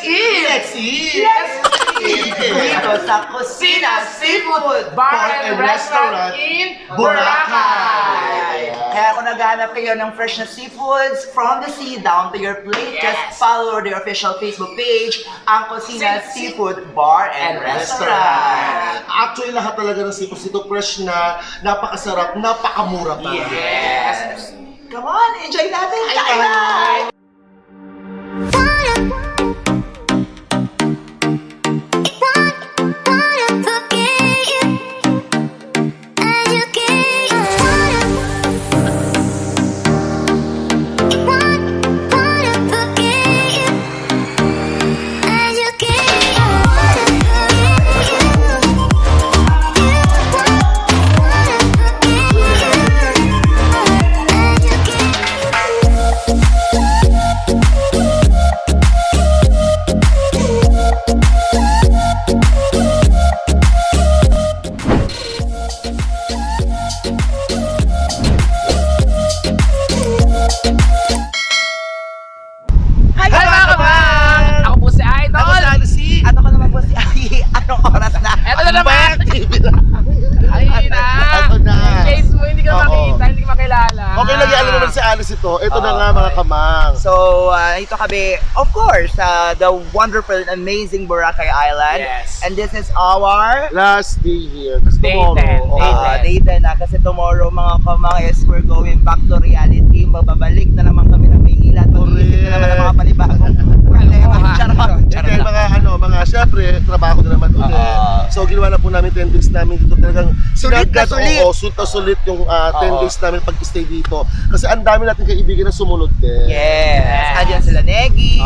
Let's eat! Dito sa Kusina Seafood Bar and Restaurant in Boracay. Kaya kung naghahanap kayo ng fresh na seafoods from the sea down to your plate, just follow their official Facebook page, ang Kusina Seafood Bar and Restaurant. Actually, lahat talaga ng seafood dito fresh na, napakasarap, napakamura pa. Yes! Come on, enjoy natin! Kain na! Ito na nga mga kamang. So, ito kami, of course, the wonderful and amazing Boracay Island. Yes. And this is our last day here. Kasi Day tomorrow. 10. day 10 na. Kasi tomorrow mga kamang is we're going back to reality. Magbabalik na naman kami ng Maynila at mag-iisip na naman ng mga panibagong problema. Syempre, trabaho na naman ulit. So, ginawa na po namin 10 days namin dito. Talagang sulit na sulit yung 10 days namin pag-stay dito. Kasi ang dami natin kaibigan na sumunod din. Yes. Andiyan sila Negi,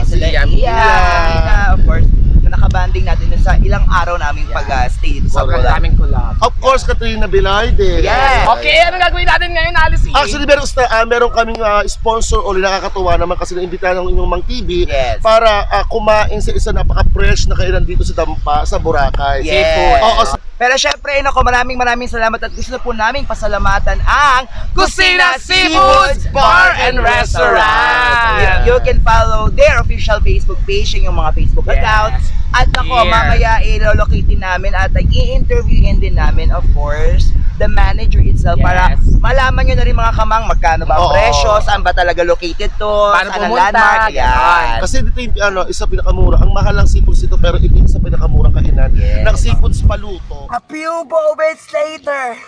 sila Iya, of course. Nakabanding natin dun sa ilang araw naming pag-stay dito sa Sobrang Boracay. daming collab. Of course, Katrina Velarde. Yes. Okay, anong gagawin natin ngayon, Alice? Actually, meron kaming sponsor o nakakatuwa naman kasi na-imbitahan ng inyong Mang TV para kumain sa isa napaka-fresh na kainan dito sa Dampa, sa Boracay. Yes. Pero syempre, maraming salamat at gusto po naming pasalamatan ang Kusina Seafood Bar and Restaurant. You can follow their official Facebook page, yung mga Facebook accounts. At mamaya i-locate namin at i-interviewin din namin, of course, the manager itself para malaman nyo na rin mga kamang magkano ba ang presyo, saan ba talaga located to, paano saan ang pumunta, landmark. Yan. Kasi dito yung isa pinakamura. Ang mahal ng seafoods dito pero ito yung isa pinakamurang kainan ng seafoods paluto. A few moments later.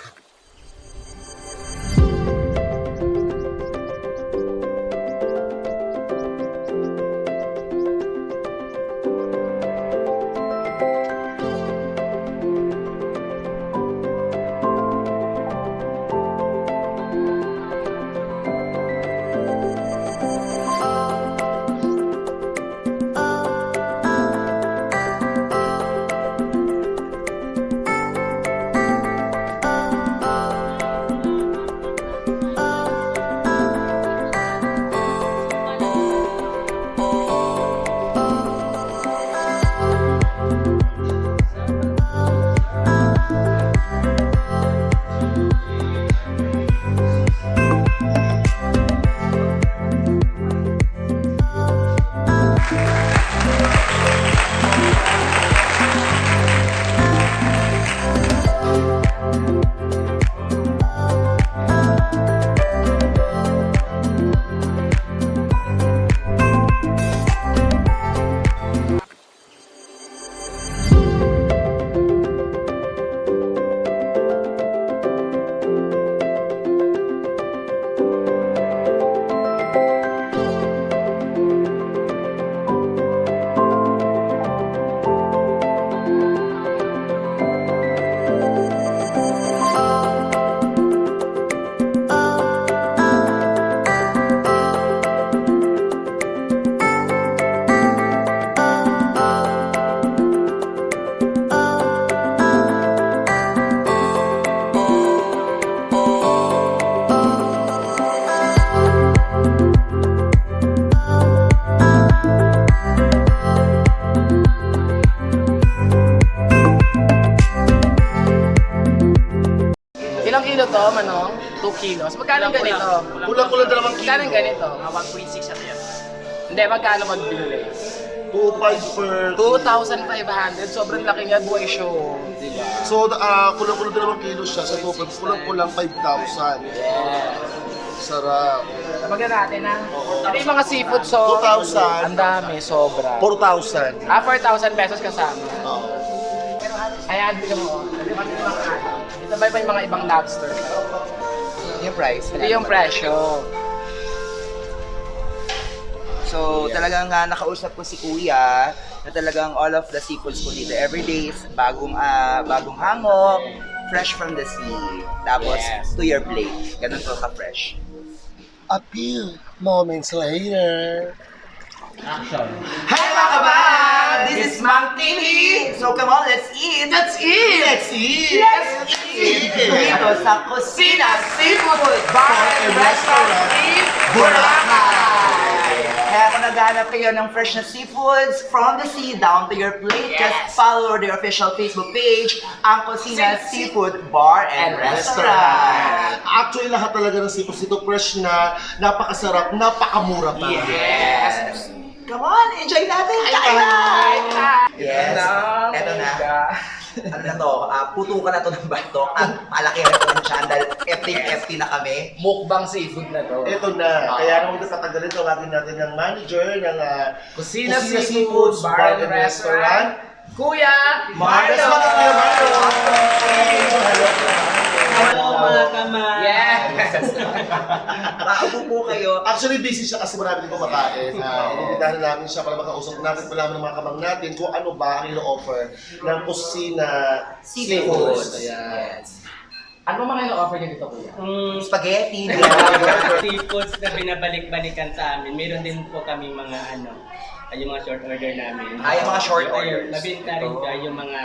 to, Manong? 2 kilos. Magkano ganito? Kulang-kulang 2 kilo. Magkano ganito? 1.6 at yan. Hindi, magkano pag binili? 2.5 per 2,500. Sobrang laki niya, buhay show. Diba? So, kulang-kulang din naman kilo siya sa 2.5, kulang-kulang 5,000. Sarap. Tabagan natin ha. Ito yung mga seafood, so 2,000. ang dami, sobra. 4,000. 4,000 pesos kasama. Oo. Ayan, bigyan mo. Ito ba yung mga ibang lobster? Yung price. Ito yung presyo. So, talagang nakausap ko si Kuya na talagang all of the seafoods po dito everyday is bagong hangop, fresh from the sea. Tapos, to your plate. Ganun po ka-fresh. A few moments later. Action. Hi mga kabag! This is Mang TV! So come on, let's eat! Let's eat! Let's eat! Let's eat! Dito sa Kusina Seafood Bar and Restaurant in Boracay! Kaya kung naghahanap kayo ng fresh na seafoods from the sea down to your plate, just follow their official Facebook page, ang Kusina Seafood Bar and Restaurant. Actually, lahat talaga ng seafoods dito fresh na, napakasarap, napakamura pa. Yes! Come on, enjoy natin! Kain na! Yes, eto na. Ano na to, putukan na to ng batok at palaki na to ng tiyan dahil FT na kami. Mukbang seafood na to. Ito na. Kaya nung tatagalin, tawagin natin ng manager ng Kusina Seafood Bar and Restaurant, Kuya Marcos. Hello mga kamay! Yes! Makaupo po kayo. Actually, busy siya kasi marami din kumakain. Inimbitahan namin siya para makausap natin malaman ng mga kamang natin kung ano ba ang ino-offer ng Kusina Seafood. Ayan. Yes. Ano mga ino-offer niyo dito, Kuya? Spaghetti. Seafoods na binabalik-balikan sa amin. Meron din po kami mga yung mga short order namin. Yung mga short Ayun, orders. Nabenta rin siya yung mga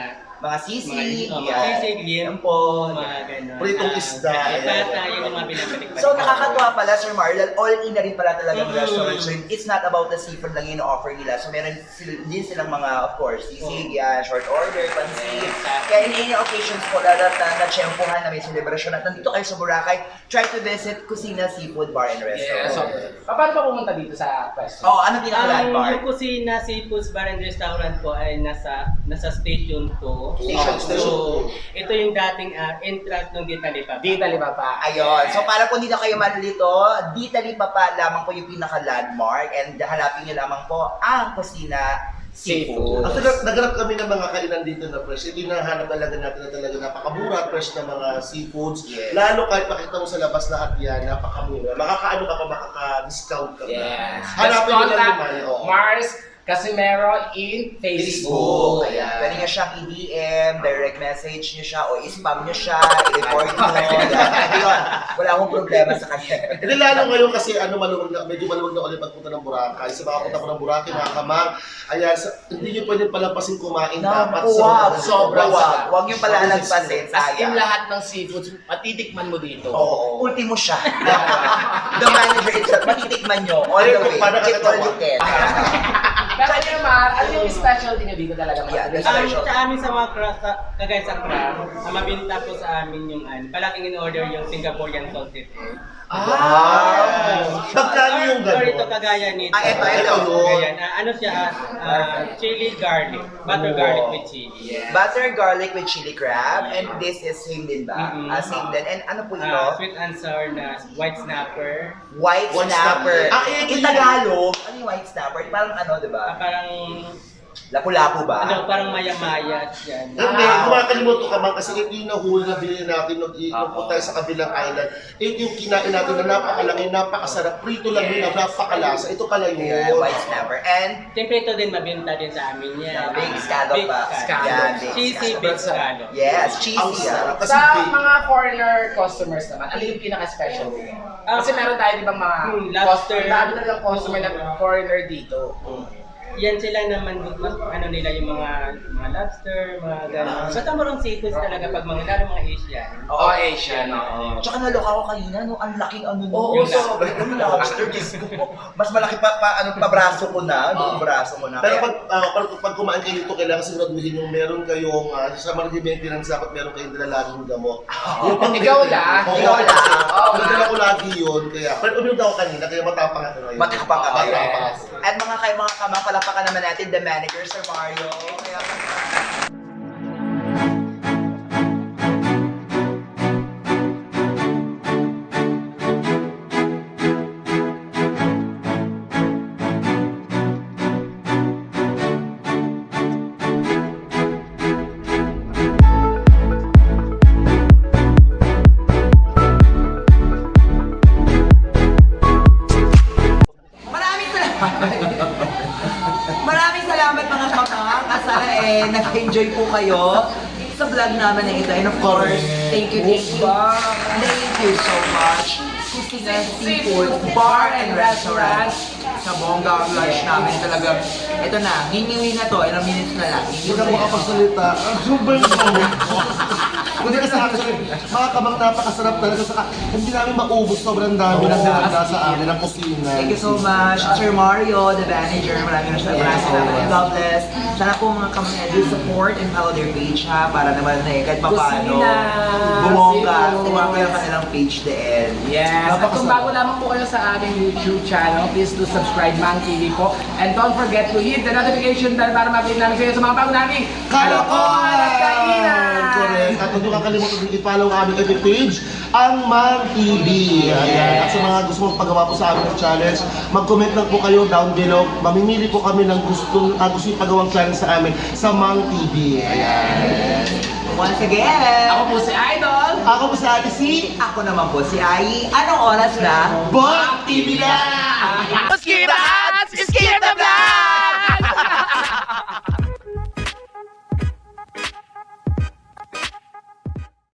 sisig. sisig, liempo, mga gano'n. Pritong isda. Ipata, yun yung mga binabalik-balikan. So nakakatuwa pala, Sir Mar, dahil all-in na rin pala talagang restaurant. So it's not about the seafood lang yung offer nila. So meron din silang mga, of course, sisig, short order, pansit. Kaya in any occasions po, lalo na tiyempohan na may celebration at nandito kayo sa Boracay, try to visit Kusina Seafood Bar and Restaurant. So, paano pa pumunta dito sa pwesto? Ano pinaka-landmark? Yung Kusina Seafoods Bar and Restaurant po ay nasa Station 2. Station So, ito yung dating entrance ng Ditalipa. Dito, lima pa. Ayun. So para po hindi na kayo malilito, Ditalipa pa lamang po yung pinaka-landmark and hanapin niyo lamang po ang Kusina Seafood. Actually, naghanap kami ng mga kainan dito na fresh. Ito hinahanap talaga natin na talaga napakamura, fresh na mga seafoods. Yes. Lalo kahit pakita mo sa labas lahat yan, napakamura. Makakaano ka pa, makaka-discount ka pa. Yes. Hanapin nyo lang yung Mars Casimero in Facebook. Ayan. Pwede nyo siyang i-DM, direct message nyo siya, o i-spam nyo siya, i-report nyo. Ayun, wala akong problema sa kanya. Hindi lalo ngayon kasi medyo maluwag na ulit pagpunta ng Boracay. Sa mga punta ko ng Boracay, mga kamang, ayan, hindi nyo pwede palampasin kumain dapat Wag, sobra wag. Huwag nyo pala nagpasin, As in sayang. lahat ng seafoods, matitikman mo dito. Oo, ultimo siya. The manager itself, matitikman nyo all the way. Eat all you can. Pero ano naman, ano yung specialty nyo dito talaga? Yeah, Mga special. Sa amin sa mga kagaya sa crab, ang mabinta po sa amin yung palaking in-order yung Singaporean salted egg. Magkano yung Or ito gano'n? kagaya nito. Ito. Ayan, ano siya, chili garlic, butter garlic with chili. Butter garlic with chili crab, and this is same din ba? Same din. And ano po ito? Sweet and sour na white snapper. White snapper. snapper. In Tagalog, ano yung white snapper? Parang ano, di ba? Parang, Lapu-lapu ba? parang maya-maya yan. Hindi, kumakalimutan ka man kasi ito yung nahuli na bilhin natin nung punta tayo sa kabilang island. Ito yung kinain natin na napakalaki, napakasarap. Prito lang yun, napakalasa. Ito pala yun. Yeah, white snapper. And Siyempre ito din mabinta din sa amin yan. big scallop Big pa. scallop. Yan, big Cheesy scallop. big scallop. Yes, Ang cheesy. sarap. Kasi Sa big. mga foreigner customers naman, ano yung pinaka-special? Kasi meron tayo di ba mga lobster. dami na lang customer na foreigner dito. Yan sila naman, ano nila yung mga lobster, mga gano'n. Basta marang seafoods talaga pag lalo mga Asian. Oo, Asian. Oo. Tsaka naloka ako kanina, no? Ang laking ano no? Oo, Yung sobrang yung lobster, Diyos ko. Mas malaki pa braso ko na, braso ko na. Pero Kaya- pag kumain kayo dito, kailangan siguraduhin yung meron kayong, sa mga maintenance dapat meron kayong dalalaging gamot. Ikaw lang. Ikaw lang. Oo, Ang dala ko lagi yun, kaya, pero uminom daw kanina, kaya matapang ako ngayon. Matapang ka kayo. Matapang ako. At mga Kamang palapakan naman natin the manager, Sir Mario. Kaya maraming salamat mga kamang. Sana nag-enjoy po kayo sa vlog namin na ito. And of course, thank you so much. Kusina Seafood Bar and Restaurant sa bongga lunch namin talaga. Ito na, niniwi na to. Ilang minutes na lang. Hindi ka makapagsalita. Super Kundi kasi actually, mga kamang napakasarap talaga. Saka hindi namin maubos. Sobrang dami ng handa sa amin ang kusina. Thank you so much, Sir Mario, the manager. Maraming salamat. God bless. Sana po mga kamang support and follow their page ha. Para naman kahit papaano. Bumongga. Tuwa kayo kanilang page din. Yes. At kung bago lamang po kayo sa ating YouTube channel, please do subscribe Mang TV po. And don't forget to hit the notification bell para ma-update namin kayo sa mga bago namin Kalokohan! at kainan! Correct. At huwag kakalimutan din i-follow ang aming FB page, ang Mang TV. Ayan. At sa mga gusto mong pagawa po sa amin ng challenge, mag-comment lang po kayo down below. Mamimili po kami ng gusto yung pagawang challenge sa amin sa Mang TV. Ayan. Once again, Ako po si Idol! Ako po sa Ate C. ako naman po si Ai. Anong oras na? Bong TV na!